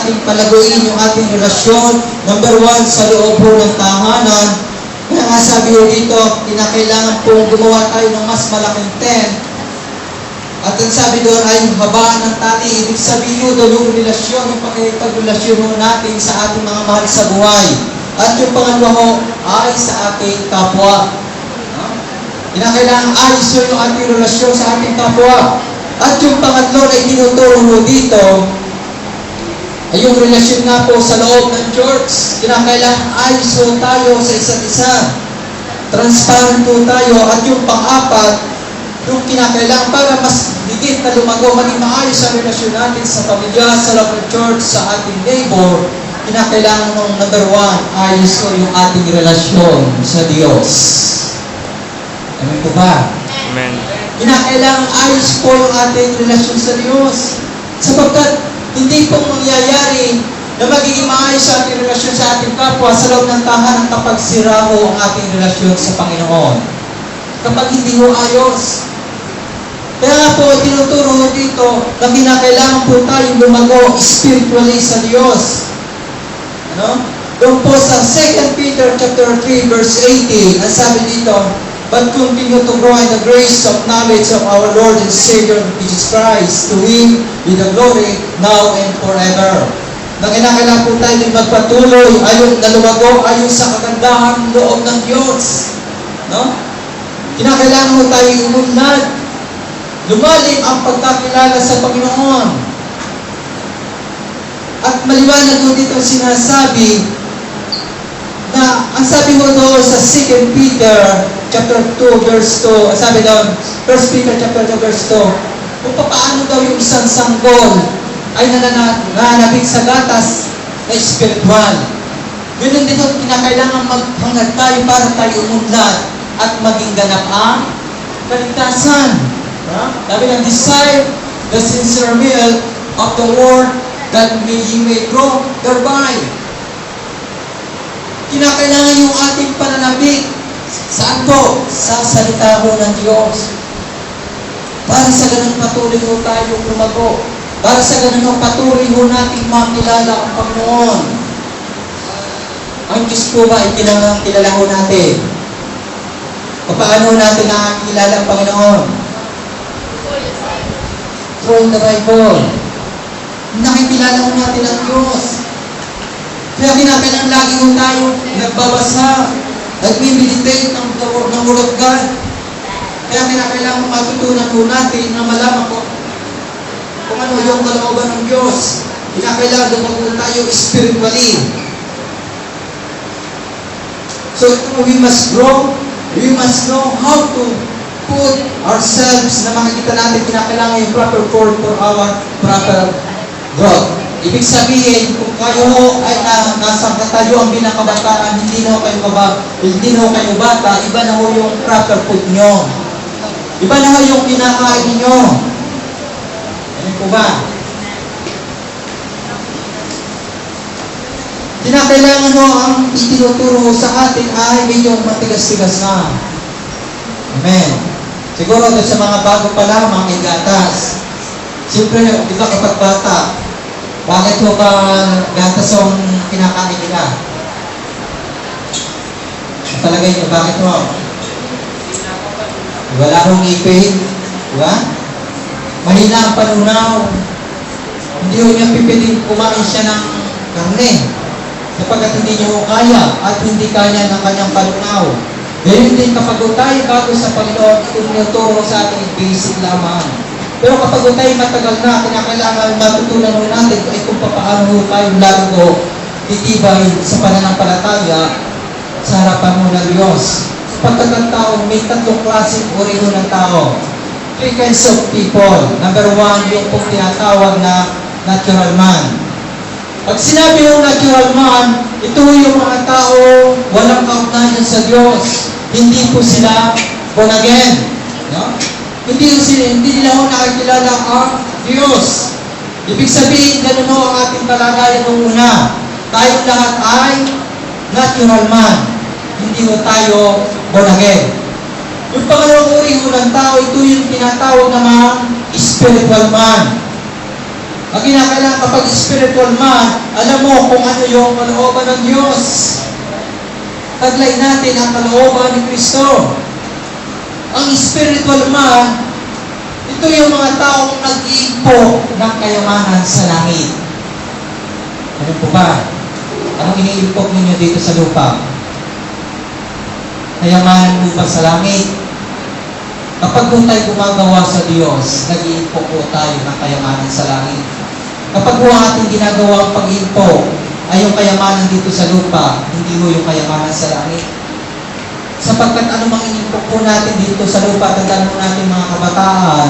natin palaguin yung ating relasyon. Number one, sa loob po ng tahanan. Kaya nga sabi ko dito, kinakailangan pong gumawa tayo ng mas malaking tent. At ang sabi doon ay habaan ng tali. Ibig sabihin doon yung relasyon, yung pakikipagrelasyon natin sa ating mga mahal sa buhay. At yung pangalawa ho ay sa ating kapwa. Kinakailangan ayos yung ating relasyon sa ating kapwa. At yung pangatlo na itinuturo mo dito, ay yung relasyon nga po sa loob ng church. Kinakailangan ayos tayo sa isa't isa. Transparent po tayo. At yung pang-apat, yung kinakailangan para mas higit na lumago, maging maayos ang relasyon natin sa pamilya, sa loob ng church, sa ating neighbor, kinakailangan ng number one, ayos ko yung ating relasyon sa Diyos. Amen po ba? Amen. Kinakailangan ayos po yung ating relasyon sa Diyos. Sapagkat hindi pong mangyayari na magiging maayos sa ating relasyon sa ating kapwa sa loob ng tahanan kapag sira ho ang ating relasyon sa Panginoon. Kapag hindi ho ayos. Kaya nga po, tinuturo dito na kinakailangan po tayong lumago spiritually sa Diyos. Ano? Doon po sa 2 Peter chapter 3 verse 18, ang sabi dito, but continue to grow in the grace of knowledge of our Lord and Savior Jesus Christ. To Him be the glory now and forever. Na kinakailangan po tayo din magpatuloy ayon na lumago ayon sa kagandahan loob ng Diyos. No? Kinakailangan po tayo umunlad. Lumalim ang pagkakilala sa Panginoon. At maliwanag mo dito sinasabi na ang sabi mo doon sa 2 Peter chapter 2 verse 2, ang sabi doon, 1 Peter chapter 2 verse 2, kung paano daw yung isang sanggol ay nananabik sa gatas na espiritual. Ganun din doon, kinakailangan maghangad tayo para tayo umunlad at maging ganap ang kaligtasan. Sabi ng desire the sincere milk of the word that ye may grow thereby. Kinakailangan yung ating pananabik. Saan po? Sa salita ho ng Diyos. Para sa ganun patuloy ho tayo lumago. Para sa ganun patuloy ho natin makilala ang Panginoon. Ang Diyos po ba ay kilala ho natin? Paano natin nakakilala ang Panginoon? Through the Bible. Nakikilala mo natin ang Diyos. Kaya kinakailangan lagi mo tayo nagbabasa, nag-meditate ng Word of God. Kaya kinakailangan matutunan po natin na malaman ko kung ano yung kalooban ng Diyos. Kinakailangan lumago tayo spiritually. So we must grow. We must know how to put ourselves na makikita natin kinakailangan yung proper form for our proper growth. Ibig sabihin, kung kayo ay nasa katayuan bilang kabataan, hindi na kayo bata, iba na ho yung proper food nyo. Iba na ho yung kinakain nyo. Ano po ba? Kinakailangan ho ang itinuturo sa atin ay medyo matigas-tigas na. Amen. Siguro doon sa mga bago pa lamang ay gatas. Siyempre, di ba kapag bata, bakit ho ba gatas ang kinakain nila? Palagay niyo, bakit ho? Wala hong ipin. Diba? Mahina ang panunaw. Hindi ho niya pipiling kumain siya ng karne. Sapagkat hindi niyo kaya at hindi kaya ng kanyang panunaw. Ganyan din kapag tayo bago sa Panginoon, itinuturo sa ating basic lamang. Pero kapag tayo matagal na, kinakailangan matutunan mo natin ay kung paano tayo lalo titibay sa pananampalataya sa harapan mo ng Diyos. Sapagkat ang tao, may tatlong klaseng uri ng tao. Three kinds of people. Number one, yung pong tinatawag na natural man. Pag sinabi yung natural man, ito yung mga tao walang kaugnayan sa Diyos. Hindi po sila born again. No? Hindi nila ho nakikilala ang Diyos. Ibig sabihin, ganun ho ang ating kalagayan nung una. Tayong lahat ay natural man. Hindi ho tayo born again. Yung pangalawang uri ho ng tao, ito yung tinatawag namang spiritual man. Ang kinakailangan kapag spiritual man, alam mo kung ano yung kalooban ng Diyos. Taglay natin ang kalooban ni Kristo. Ang spiritual man, ito yung mga taong nag-iipo ng kayamanan sa langit. Ano po ba? Anong iniipok ninyo dito sa lupa? Kayamanan po ba sa langit? Kapag po tayo gumagawa sa Diyos, nag-iipok po tayo ng kayamanan sa langit. Kapag po ating ginagawa ang pag-iipok, ay yung kayamanan dito sa lupa, hindi mo yung kayamanan sa langit. Sapagkat anumang iniipok po natin dito sa lupa, tandaan mo natin mga kabataan,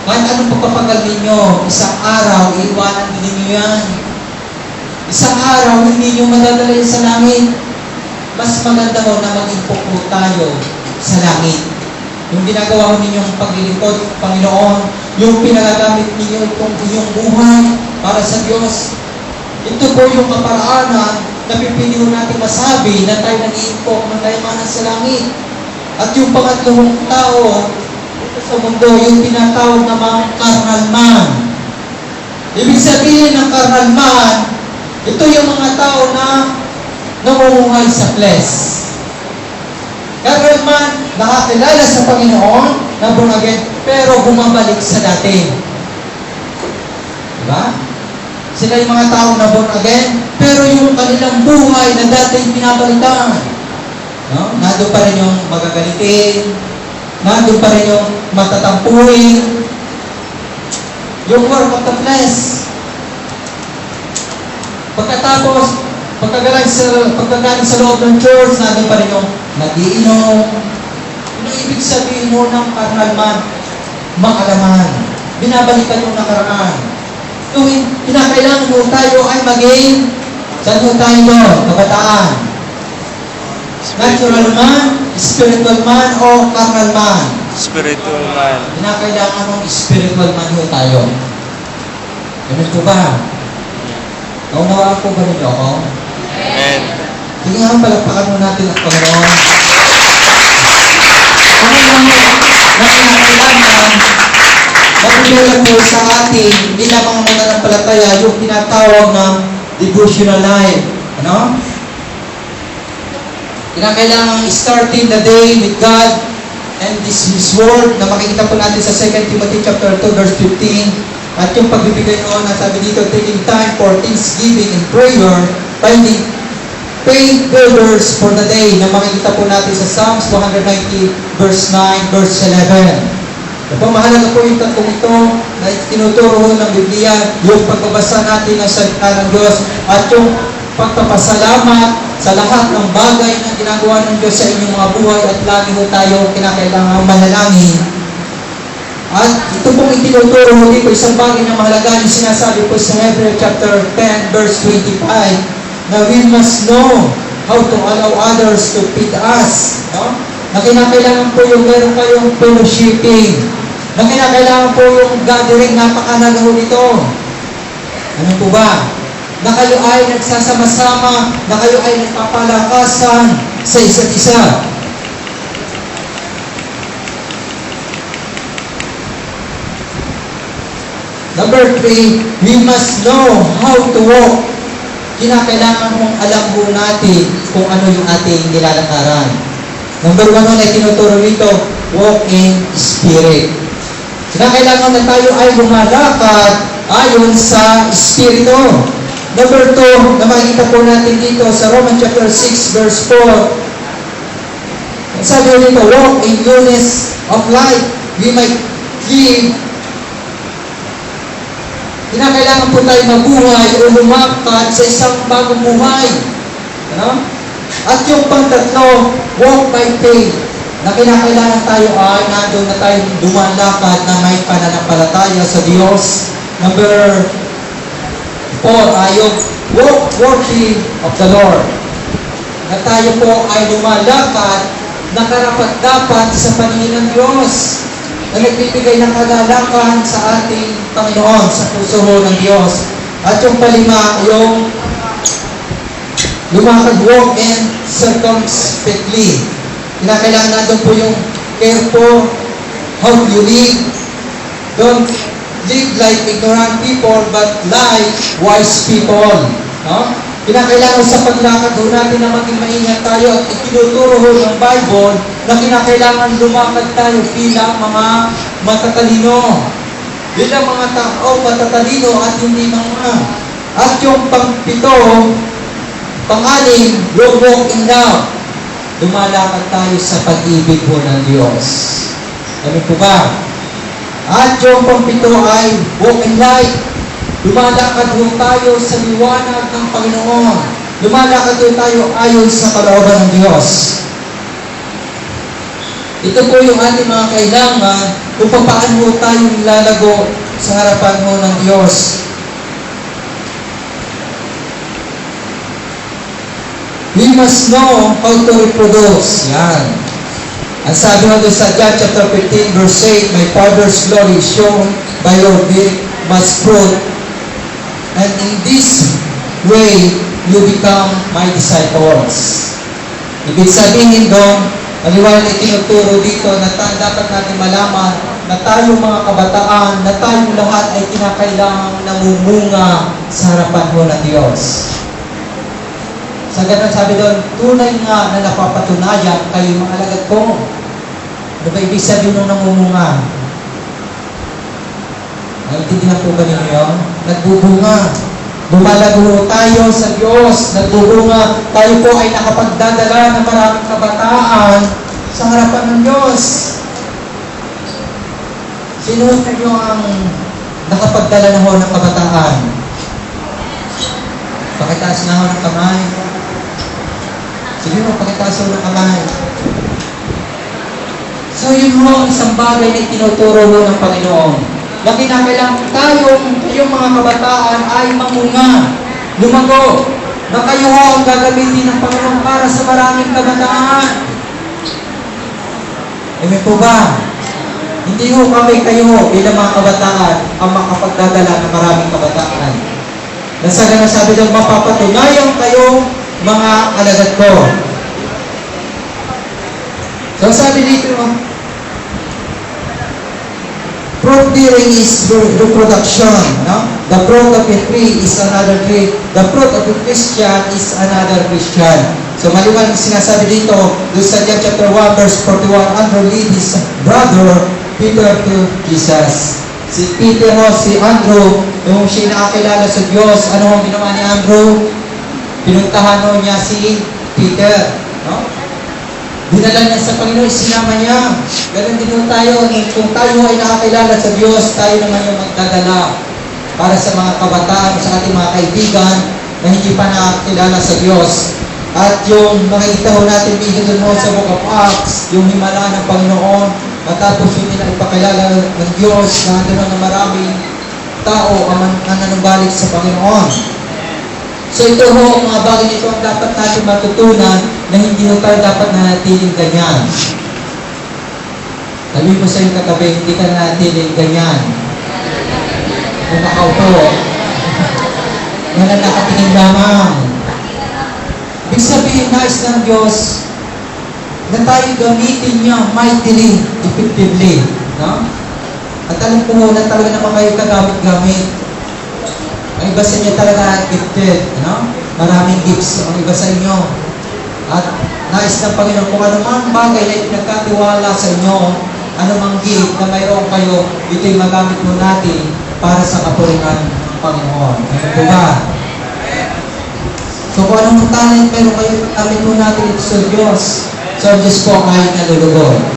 kahit anong pagpapagal ninyo, isang araw, iiwanan din ninyo yan. Isang araw, hindi nyo madadala sa langit. Mas maganda mo na mag-impok po tayo sa langit. Yung ginagawa ko ninyong paglilingkod, Panginoon, yung pinagagamit ninyo itong inyong buhay para sa Diyos. Ito po yung kaparaanan na pipili mo natin masabi na tayo nag-iimpok ng kayamanan sa langit. At yung pangatlong tao dito sa mundo, yung tinatawag na mga carnal man. Ibig sabihin ng carnal man, ito yung mga tao na namumuhay sa flesh. Carnal man, nakakilala sa Panginoon, na born again, pero bumabalik sa dati. Diba? Sila yung mga tao na born again, pero yung kanilang buhay na dati pinabalitan. No? Nandun pa rin yung magagalitin, nandun pa rin yung matatampuin, yung work of the flesh. Pagkatapos, pagkagaling sa loob ng church, nandun pa rin yung nag-iinom. Ano ibig sabihin mo ng carnal man? Makalaman. Binabalikan yung nakaraan. Yung pinakailangan mo tayo ay maging, saan mo tayo, kabataan? Natural man, spiritual man, o carnal man? Spiritual man. Pinakailangan mong spiritual man mo tayo. Ganun po ba? Naunawaan po ba ninyo ako? Amen. Sige nga, palagpakan mo natin ang Panginoon. Ano lang na kinakailangan matulungan po sa atin, hindi lamang ang mananampalataya, yung tinatawag na devotional life. Ano? Kinakailangan starting the day with God and His Word na makikita po natin sa 2 Timothy chapter 2 verse 15. At yung pagbibigay noon, sabi dito, taking time for thanksgiving and prayer, finding paid builders for the day na makikita po natin sa Psalms 190 verse 9, verse 11. Ito, mahalaga po yung tatlong ito na tinuturo ng Biblia, yung pagbabasa natin ng salita ng Diyos at yung pagpapasalamat sa lahat ng bagay na ginagawa ng Diyos sa inyong mga buhay at lagi mo tayo kinakailangan manalangin. At ito pong itinuturo mo dito, isang bagay na mahalaga yung sinasabi po sa Hebrew chapter 10 verse 25 na we must know how to allow others to feed us. No? Na kinakailangan po yung meron kayong fellowshipping. Na kinakailangan po yung gathering, napakahalaga ho nito. Ano po ba? Na kayo ay nagsasama-sama, na kayo ay nagpapalakasan sa isa't isa. Number 3, we must know how to walk. Kinakailangan mong alam po natin kung ano yung ating nilalakaran. Number 1 na tinuturo nito, walk in spirit. Kinakailangan na tayo ay lumalakad ayon sa Espiritu. Number 2, na makikita po natin dito sa Romans chapter 6 verse 4. Sabi dito, walk in newness of life. We might live. Kinakailangan po tayo mabuhay o lumakad sa isang bagong buhay. Ano? At yung pangtatlo, walk by faith. Na kinakailangan tayo ay nandun na tayo lumalakad na may pananampalataya sa Diyos. Number 4 ay yung walk worthy of the Lord. Na tayo po ay lumalakad na karapat-dapat sa paningin ng Diyos. Na nagbibigay ng kagalakan sa ating Panginoon, sa puso ng Diyos. At yung palima, yung lumakad, walk and circumspectly. Kinakailangan natin po yung careful how you live. Don't live like ignorant people, but like wise people. No? Kinakailangan sa paglakad ho natin na maging maingat tayo at itinuturo ho ng Bible na kinakailangan lumakad tayo bilang mga matatalino. Bilang mga tao matatalino at hindi mga. At yung pang-pito, pang-anim, yung walk in love. Lumalakad tayo sa pag-ibig ho ng Diyos. Ano po ba? At yung pang-pito ay walk in light. Lumalakad ho tayo sa liwanag ng Panginoon. Lumalakad ho tayo ayon sa kalooban ng Diyos. Ito po yung ating mga kailangan kung paano ho tayo lalago sa harapan ho ng Diyos. We must know how to reproduce. Yan. Ang sabi nga doon sa John chapter 15 verse 8, my Father's glory is shown by your much fruit. And in this way, you become my disciples. Ibig sabihin doon, maliwanag na tinuturo dito na dapat natin malaman na tayong mga kabataan, na tayong lahat ay kinakailangang namumunga sa harapan ho ng Diyos. Sa ganun sabi doon, tunay nga na napapatunayan kayo mga alagad ko. Ano ba ibig sabihin ng namumunga? Naintindihan po ba ninyo yun? Nagbubunga. Lumalago tayo sa Diyos. Nagbubunga. Tayo po ay nakapagdadala ng maraming kabataan sa harapan ng Diyos. Sino sa inyo ang nakapagdala na ho ng kabataan? Pakitaas na ho ng kamay. Sige mo, pakitaas ho ng kamay. So yun ho ang isang bagay na itinuturo ho ng Panginoon. Na kinakailangan kayong mga kabataan ay mamunga, lumago, na kayo ho ang gagamitin ng Panginoon para sa maraming kabataan. Amen po ba? Hindi ho kami kayo bilang mga kabataan ang makapagdadala ng maraming kabataan. Nasaga na sabi daw, mapapatunayan kayo mga alagad ko. So sabi dito, fruit bearing is reproduction. No? The fruit of a tree is another tree. The fruit of a Christian is another Christian. So maliwanag sinasabi dito, doon sa John chapter 1 verse 41, Andrew lead his brother Peter to Jesus. Si Peter ho, si Andrew, yung siya nakakilala sa Diyos, ano ang ginawa ni Andrew? Pinuntahan ho niya si Peter. No? Dinala niya sa Panginoon, sinama niya. Ganun din ho tayo. Kung tayo ay nakakilala sa Diyos, tayo naman yung magdadala para sa mga kabataan, sa ating mga kaibigan na hindi pa nakakilala sa Diyos. At yung makikita ho natin dito doon ho sa Book of Acts, yung himala ng Panginoon, matapos yung nila ipakilala ng Diyos na doon na maraming tao ang nananubalik sa Panginoon. So ito ho, ang mga bagay nito ang dapat natin matutunan na hindi ho tayo dapat nanatiling ganyan. Sabihin mo sa iyong katabi, hindi ka nanatiling ganyan. Kung nakaupo, na nakatingin lamang. Ibig sabihin, nais ng Diyos na tayo gamitin niya mightily, effectively. No? At alam ko na talaga naman kayo kagamit-gamit. Ang iba sa inyo talaga gifted, no? Maraming gifts ang iba sa inyo. At nais ng Panginoon kung anumang bagay na pinagkatiwala sa inyo, anumang gift na mayroon kayo, ito'y magamit mo natin para sa kapurihan ng Panginoon. Ano po ba? So kung anong talent meron kayo, gamit mo natin ito sa Diyos. So Diyos po ay nalulugod.